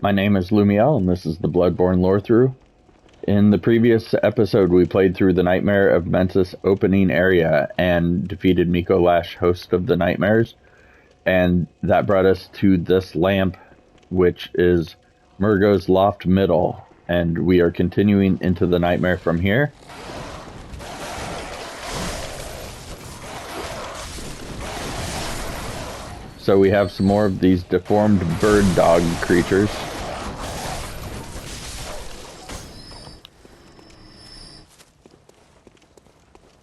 My name is Lumiel, and this is the Bloodborne Lorethrough. In the previous episode, we played through the Nightmare of Mensis opening area and defeated Miko Lash, host of the Nightmares. And that brought us to this lamp, which is Mergo's Loft middle. And we are continuing into the Nightmare from here. So we have some more of these deformed bird dog creatures.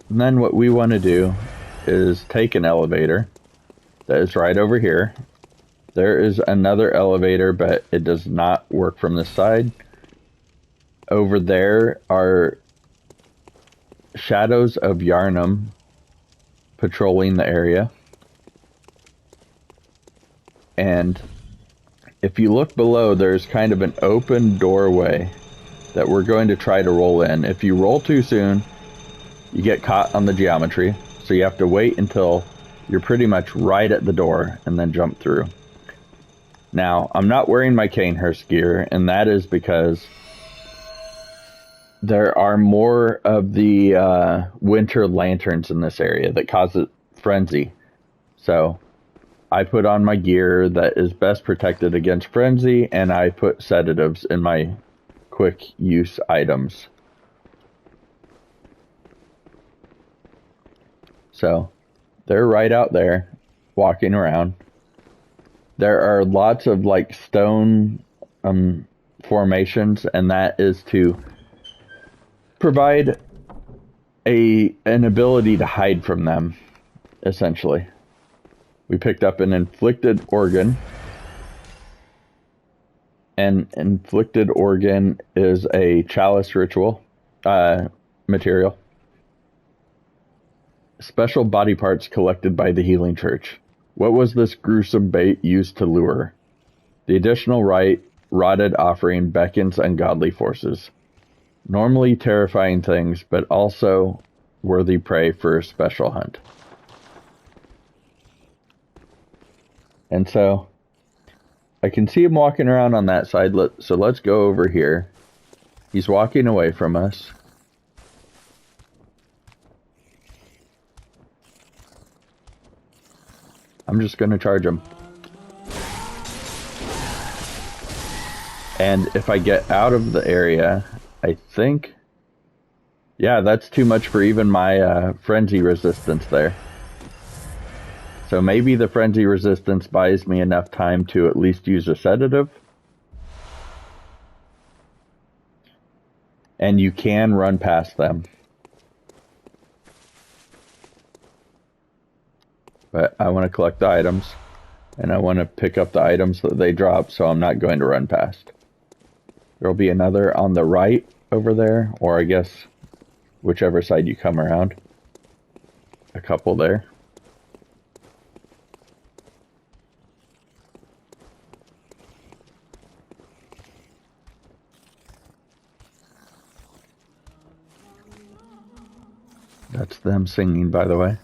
And then what we want to do is take an elevator that is right over here. There is another elevator, but it does not work from this side. Over there are shadows of Yarnum patrolling the area. And if you look below, there's kind of an open doorway that we're going to try to roll in. If you roll too soon, you get caught on the geometry. So you have to wait until you're pretty much right at the door and then jump through. Now, I'm not wearing my Canehurst gear, and that is because there are more of the winter lanterns in this area that cause a frenzy. So I put on my gear that is best protected against frenzy, and I put sedatives in my quick use items. So they're right out there walking around. There are lots of like stone formations, and that is to provide an ability to hide from them, essentially. We picked up an inflicted organ. An inflicted organ is a chalice ritual material. Special body parts collected by the Healing Church. What was this gruesome bait used to lure? The additional rite, rotted offering, beckons ungodly forces. Normally terrifying things, but also worthy prey for a special hunt. And so I can see him walking around on that side. So let's go over here. He's walking away from us. I'm just going to charge him. And if I get out of the area, I think... Yeah, that's too much for even my frenzy resistance there. So maybe the frenzy resistance buys me enough time to at least use a sedative. And you can run past them. But I want to collect the items. And I want to pick up the items that they drop, so I'm not going to run past. There will be another on the right over there, or I guess whichever side you come around. A couple there. That's them singing, by the way.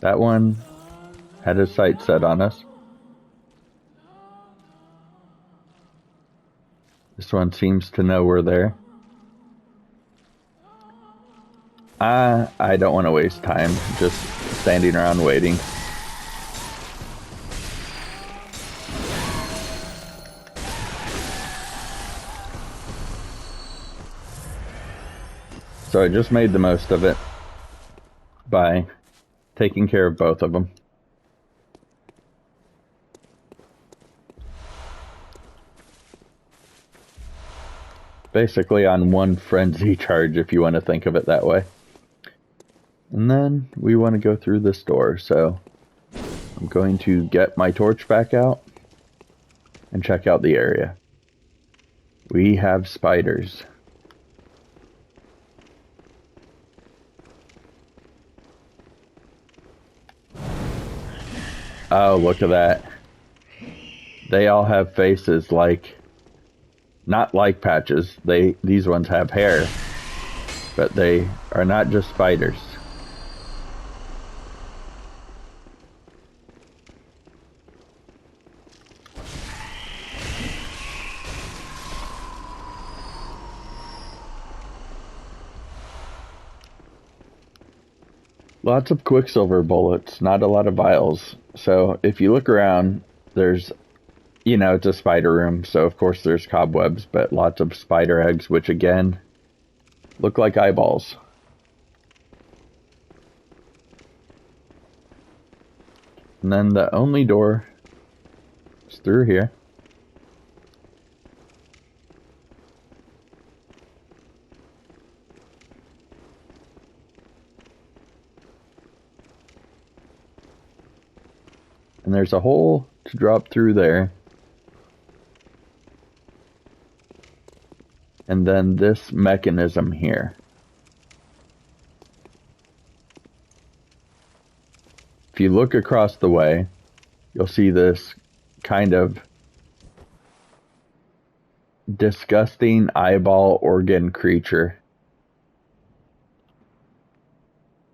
That one had his sights set on us. This one seems to know we're there. I don't want to waste time just standing around waiting. So I just made the most of it by taking care of both of them. Basically on one frenzy charge, if you want to think of it that way. And then we want to go through this door, so I'm going to get my torch back out and check out the area. We have spiders. Oh, look at that. They all have faces like, not like patches. These ones have hair, but they are not just spiders. Lots of quicksilver bullets, not a lot of vials. So if you look around, there's, it's a spider room, so of course there's cobwebs, but lots of spider eggs, which again, look like eyeballs. And then the only door is through here. And there's a hole to drop through there. And then this mechanism here. If you look across the way, you'll see this kind of disgusting eyeball organ creature.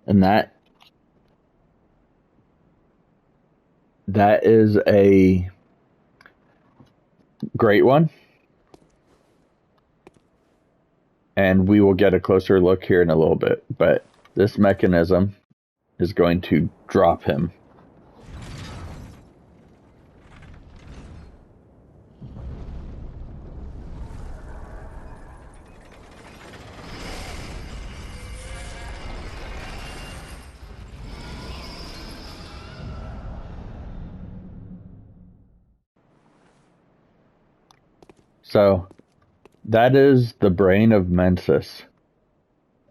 And that is a great one. And we will get a closer look here in a little bit. But this mechanism is going to drop him. So, that is the brain of Mensis.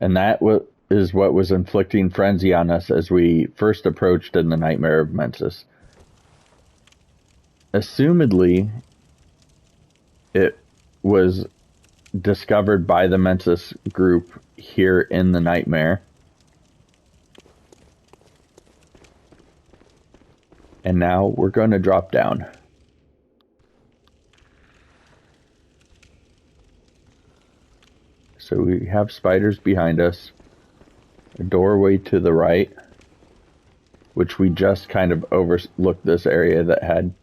And that is what was inflicting frenzy on us as we first approached in the Nightmare of Mensis. Assumedly, it was discovered by the Mensis group here in the Nightmare. And now we're going to drop down. So we have spiders behind us, a doorway to the right, which we just kind of overlooked this area that had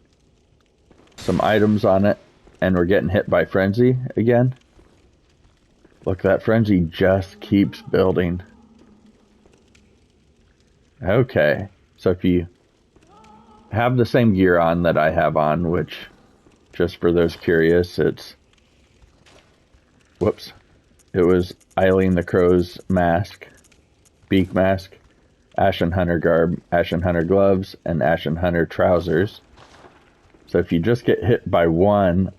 some items on it, and we're getting hit by frenzy again. Look, that frenzy just keeps building. Okay, so if you have the same gear on that I have on, which, just for those curious, it was Eileen the Crow's mask, beak mask, Ashen Hunter garb, Ashen Hunter gloves, and Ashen Hunter trousers. So if you just get hit by one,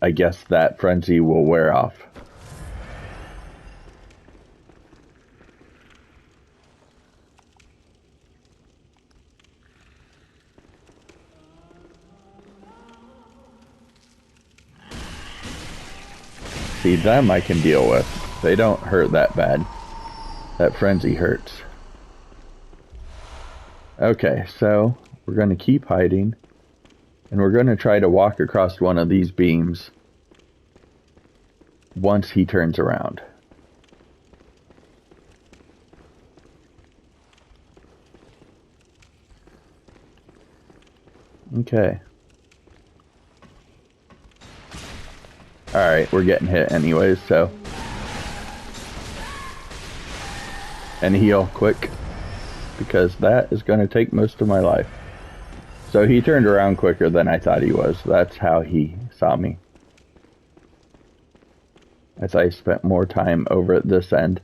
I guess that frenzy will wear off. See, them I can deal with. They don't hurt that bad. That frenzy hurts. Okay, so we're going to keep hiding. And we're going to try to walk across one of these beams once he turns around. Okay. Alright, we're getting hit anyways, so. And heal quick, because that is going to take most of my life. So he turned around quicker than I thought he was. That's how he saw me. As I spent more time over at this end.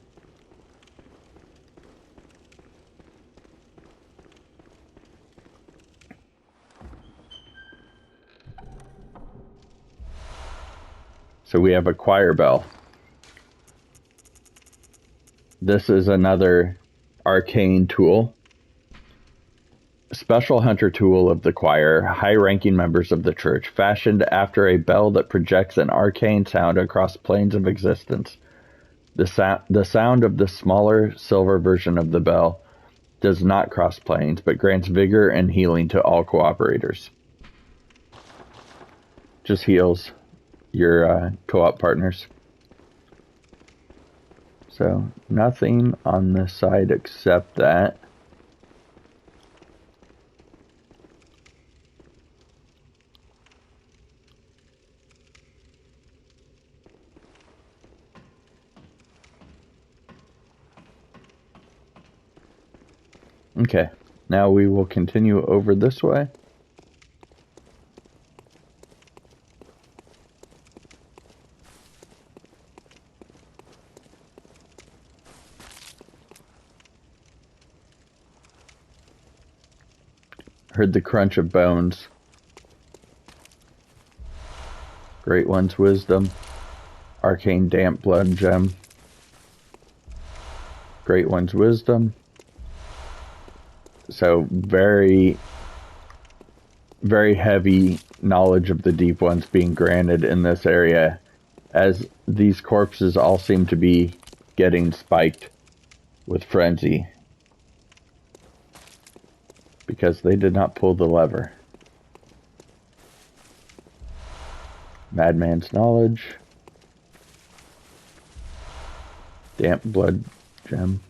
So we have a choir bell. This is another arcane tool. Special hunter tool of the choir, high-ranking members of the church, fashioned after a bell that projects an arcane sound across planes of existence. The sound of the smaller silver version of the bell does not cross planes, but grants vigor and healing to all cooperators. Just heals your co-op partners. So, nothing on this side except that. Okay, now we will continue over this way. Heard the crunch of bones. Great One's Wisdom. Arcane Damp Blood Gem. Great One's Wisdom. So very, very heavy knowledge of the Deep Ones being granted in this area, as these corpses all seem to be getting spiked with frenzy because they did not pull the lever. Madman's Knowledge. Damp Blood Gem.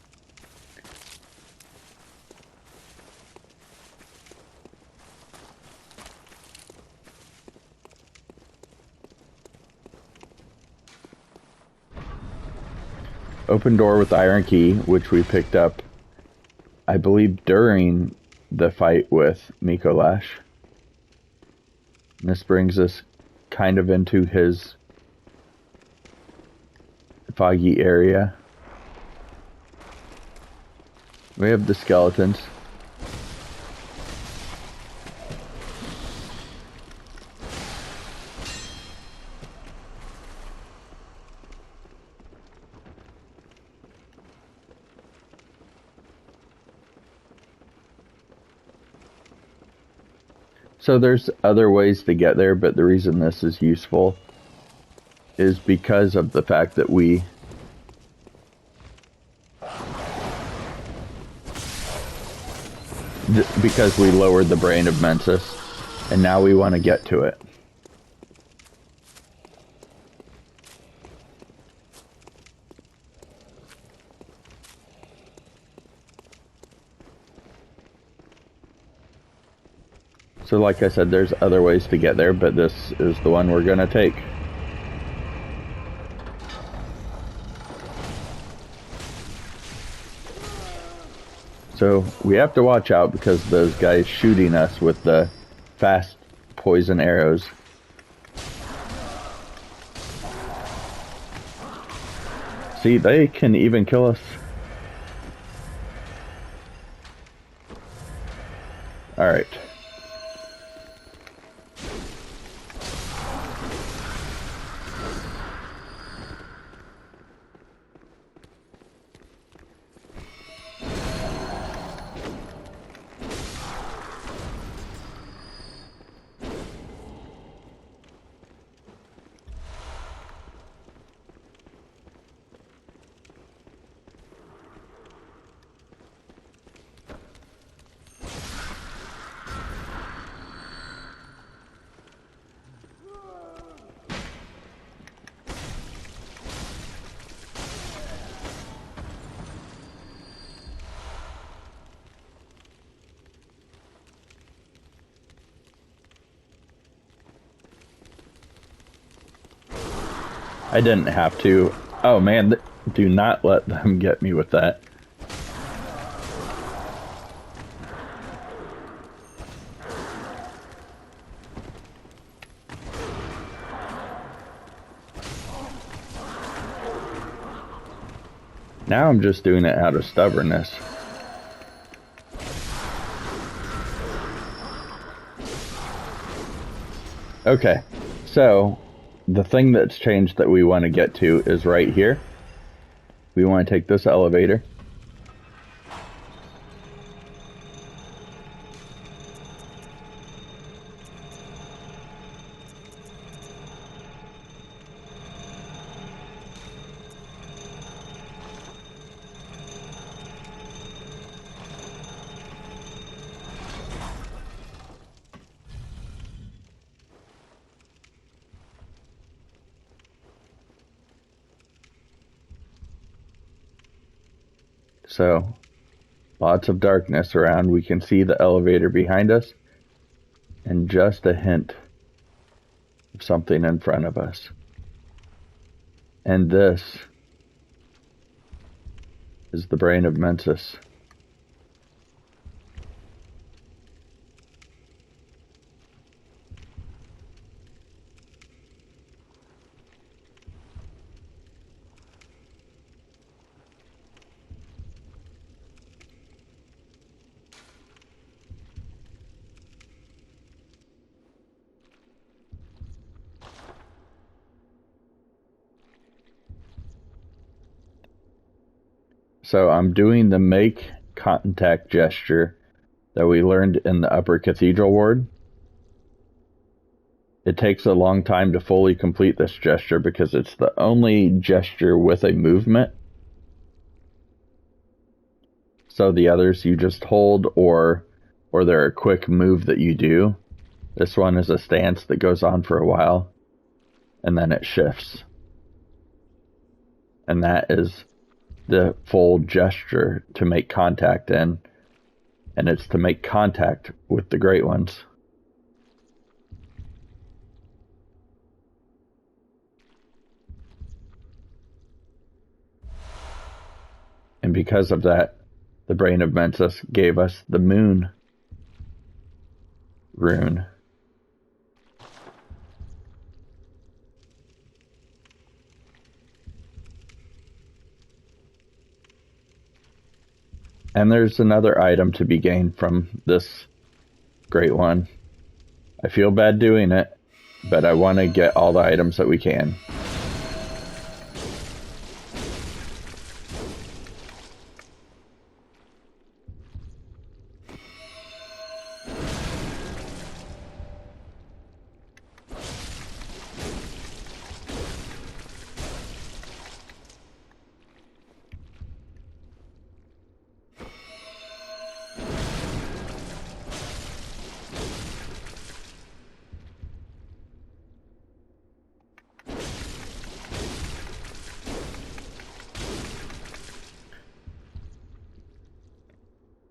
Open door with iron key, which we picked up, I believe, during the fight with Mikolash. And this brings us kind of into his foggy area. We have the skeletons. So there's other ways to get there, but the reason this is useful is because of the fact that because we lowered the brain of Mensis, and now we want to get to it. So like I said, there's other ways to get there, but this is the one we're going to take. So we have to watch out because those guys shooting us with the fast poison arrows. See, they can even kill us. Alright. I didn't have to. Oh man, do not let them get me with that. Now I'm just doing it out of stubbornness. Okay, so the thing that's changed that we want to get to is right here. We want to take this elevator. So, lots of darkness around. We can see the elevator behind us and just a hint of something in front of us. And this is the brain of Mensis. So I'm doing the make contact gesture that we learned in the upper cathedral ward. It takes a long time to fully complete this gesture because it's the only gesture with a movement. So the others you just hold or they're a quick move that you do. This one is a stance that goes on for a while and then it shifts. And that is the full gesture to make contact in, and it's to make contact with the Great Ones. And because of that, the Brain of Mensis gave us the Moon rune. And there's another item to be gained from this Great One. I feel bad doing it, but I want to get all the items that we can.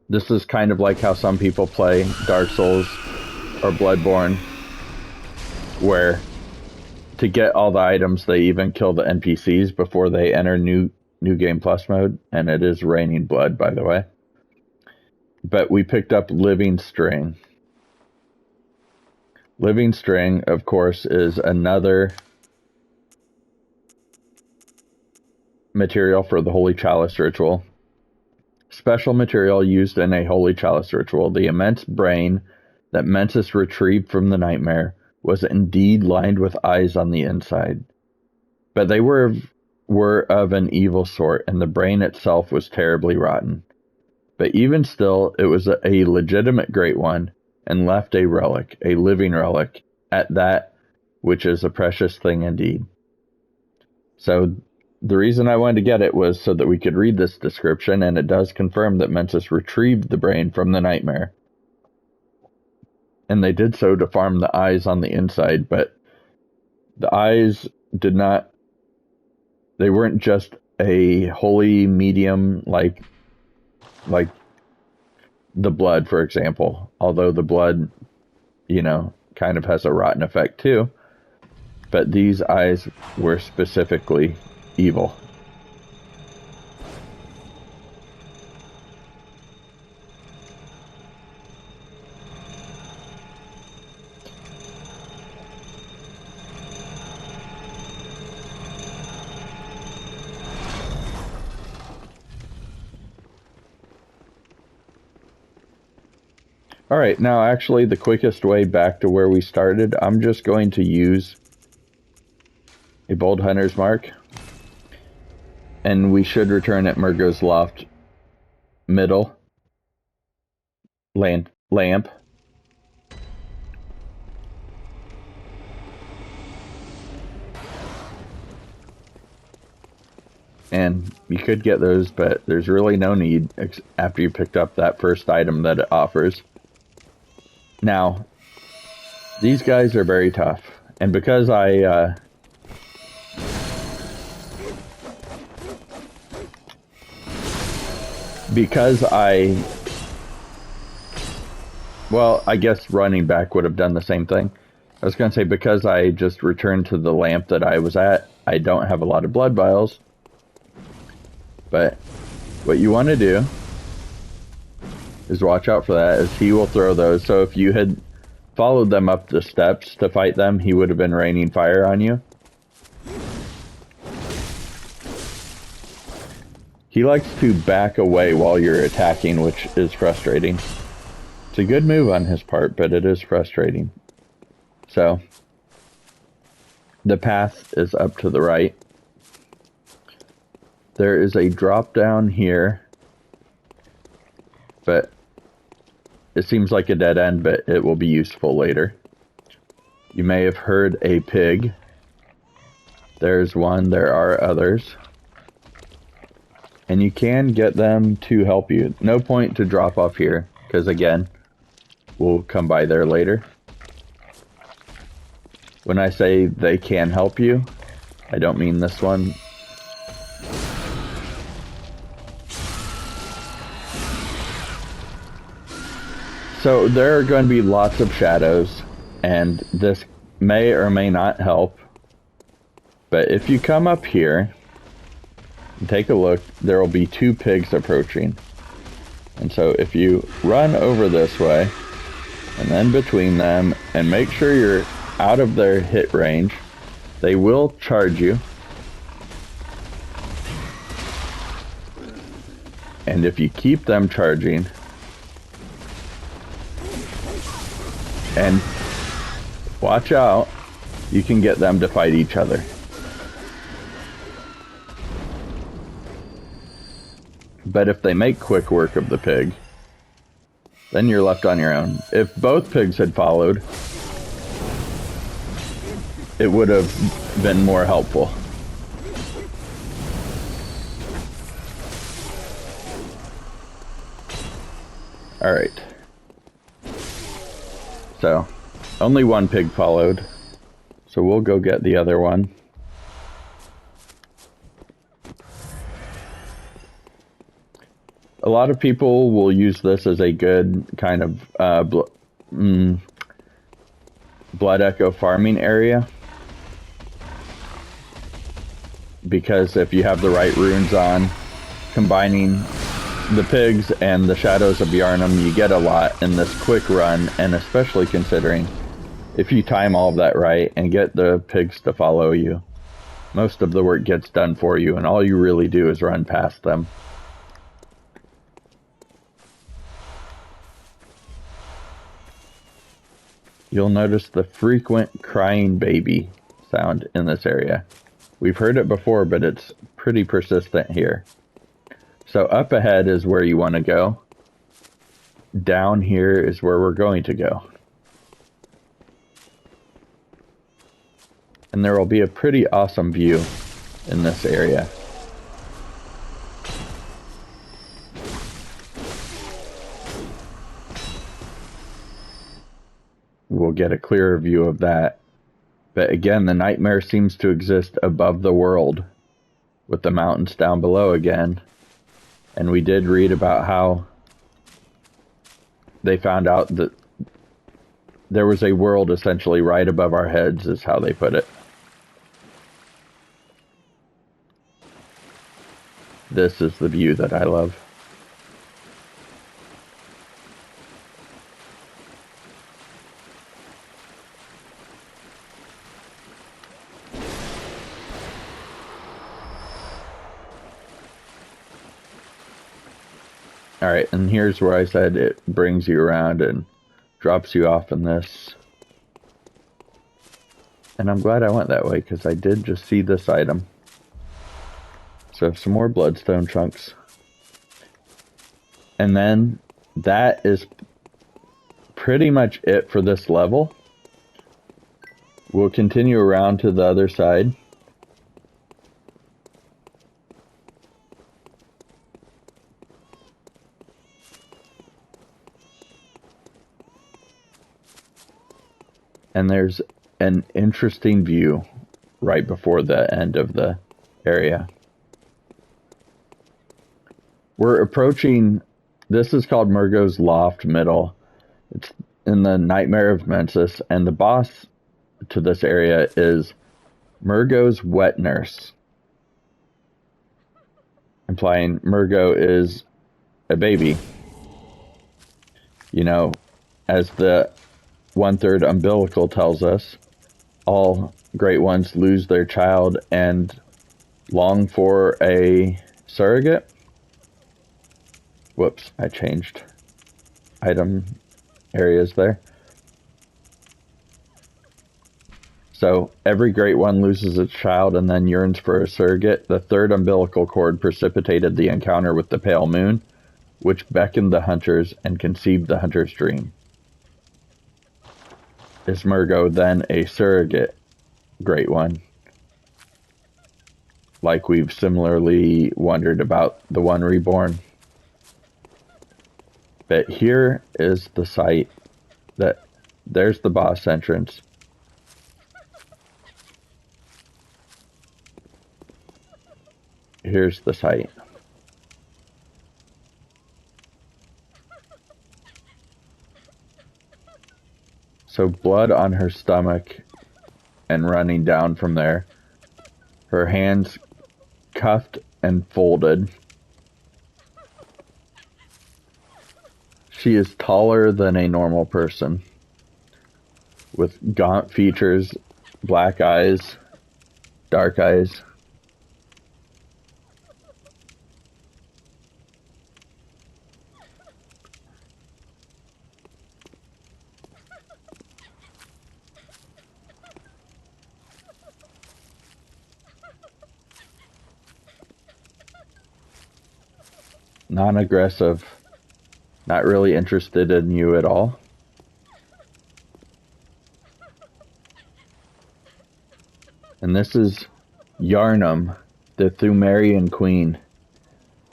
This is kind of like how some people play Dark Souls or Bloodborne, where to get all the items they even kill the NPCs before they enter New Game Plus mode, and it is raining blood, by the way. But we picked up Living String. Living String, of course, is another material for the Holy Chalice ritual. Special material used in a Holy Chalice ritual. The immense brain that Mensis retrieved from the nightmare was indeed lined with eyes on the inside. But they were of an evil sort, and the brain itself was terribly rotten. But even still, it was a legitimate Great One, and left a relic, a living relic, at that, which is a precious thing indeed. So the reason I wanted to get it was so that we could read this description, and it does confirm that Mensis retrieved the brain from the nightmare. And they did so to farm the eyes on the inside, but the eyes they weren't just a holy medium like the blood, for example. Although the blood, kind of has a rotten effect too. But these eyes were specifically evil. Alright, now actually the quickest way back to where we started, I'm just going to use a bold hunter's mark. And we should return at Mergo's Loft middle lamp. And you could get those, but there's really no need after you picked up that first item that it offers. Now, these guys are very tough. And because I guess running back would have done the same thing. I was going to say, because I just returned to the lamp that I was at, I don't have a lot of blood vials. But what you want to do is watch out for that, as he will throw those. So if you had followed them up the steps to fight them, he would have been raining fire on you. He likes to back away while you're attacking, which is frustrating. It's a good move on his part, but it is frustrating. So, the path is up to the right. There is a drop down here, but it seems like a dead end, but it will be useful later. You may have heard a pig. There's one, there are others. And you can get them to help you. No point to drop off here, because again, we'll come by there later. When I say they can help you, I don't mean this one. So there are going to be lots of shadows, and this may or may not help. But if you come up here and take a look, there will be 2 pigs approaching. And so if you run over this way, and then between them, and make sure you're out of their hit range, they will charge you. And if you keep them charging, and watch out, you can get them to fight each other. But if they make quick work of the pig, then you're left on your own. If both pigs had followed, it would have been more helpful. Alright. So, only one pig followed. So we'll go get the other one. A lot of people will use this as a good kind of blood echo farming area. Because if you have the right runes on, combining the pigs and the shadows of Yharnam, you get a lot in this quick run, and especially considering if you time all of that right and get the pigs to follow you, most of the work gets done for you, and all you really do is run past them. You'll notice the frequent crying baby sound in this area. We've heard it before, but it's pretty persistent here. So up ahead is where you want to go. Down here is where we're going to go. And there will be a pretty awesome view in this area. We'll get a clearer view of that. But again, the nightmare seems to exist above the world, with the mountains down below again. And we did read about how they found out that there was a world essentially right above our heads, is how they put it. This is the view that I love. Alright, and here's where I said it brings you around and drops you off in this. And I'm glad I went that way, because I did just see this item. So some more bloodstone chunks. And then that is pretty much it for this level. We'll continue around to the other side. And there's an interesting view right before the end of the area. We're approaching, this is called Mergo's Loft Middle. It's in the Nightmare of Mensis, and the boss to this area is Mergo's wet nurse. Implying Mergo is a baby. You know, as the 1/3 umbilical tells us, all great ones lose their child and long for a surrogate. Whoops, I changed item areas there. So every great one loses its child and then yearns for a surrogate. The third umbilical cord precipitated the encounter with the pale moon, which beckoned the hunters and conceived the hunter's dream. Is Mergo then a surrogate great one? Like we've similarly wondered about the one reborn. But here is the site there's the boss entrance. Here's the site. So blood on her stomach and running down from there. Her hands cuffed and folded. She is taller than a normal person, with gaunt features, black eyes, dark eyes. Non-aggressive, not really interested in you at all. And this is Yharnam, the Pthumerian queen.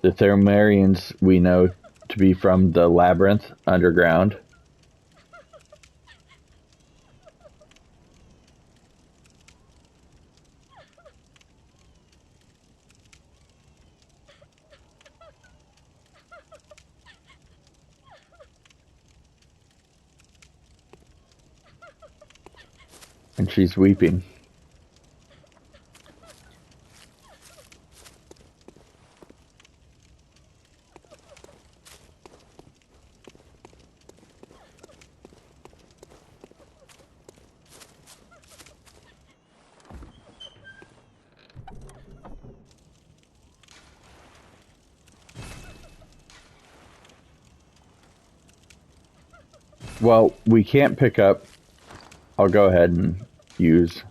The Pthumerians we know to be from the labyrinth underground. And she's weeping. Well, we can't pick up. I'll go ahead and use.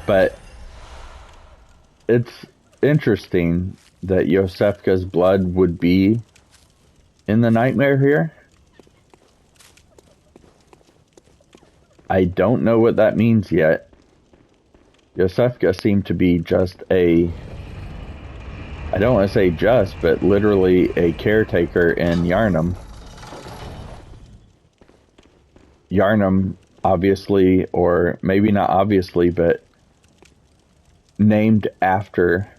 But it's interesting that Yosefka's blood would be in the nightmare here. I don't know what that means yet. Yosefka seemed to be just I don't want to say just, but literally a caretaker in Yharnam. Yharnam, obviously, or maybe not obviously, but named after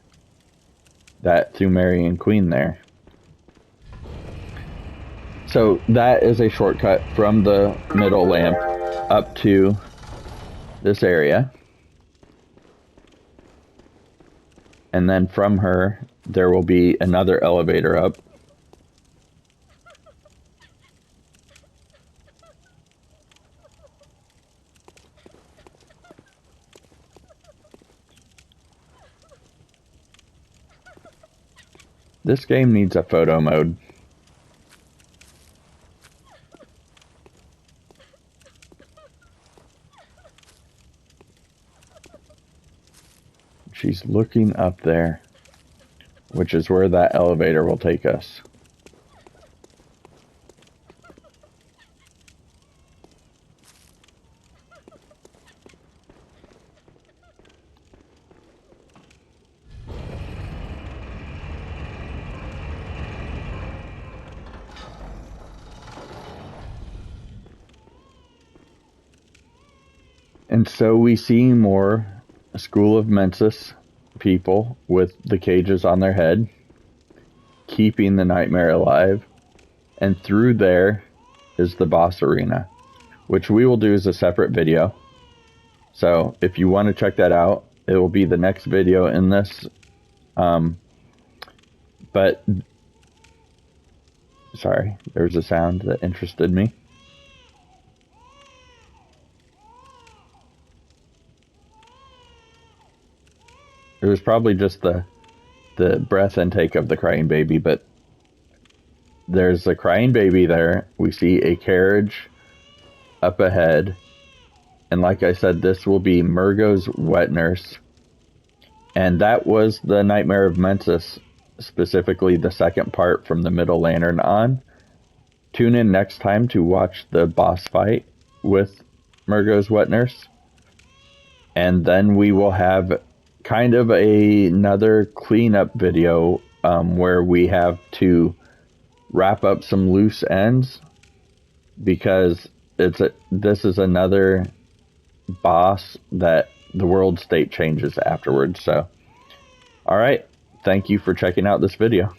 that Pthumerian queen there. So that is a shortcut from the middle lamp up to this area. And then from her, there will be another elevator up. This game needs a photo mode. She's looking up there, which is where that elevator will take us. And so we see more School of Mensis people with the cages on their head, keeping the nightmare alive. And through there is the boss arena, which we will do as a separate video. So if you want to check that out, it will be the next video in this. But, sorry, there was a sound that interested me. It was probably just the breath intake of the crying baby, but there's a crying baby there. We see a carriage up ahead, And like I said, this will be Mergo's wet nurse. And that was the Nightmare of Mensis, specifically the second part from the Middle Lantern on. Tune in next time to watch the boss fight with Mergo's wet nurse. And then we will have kind of another cleanup video where we have to wrap up some loose ends, because this is another boss that the world state changes afterwards. So, all right, thank you for checking out this video.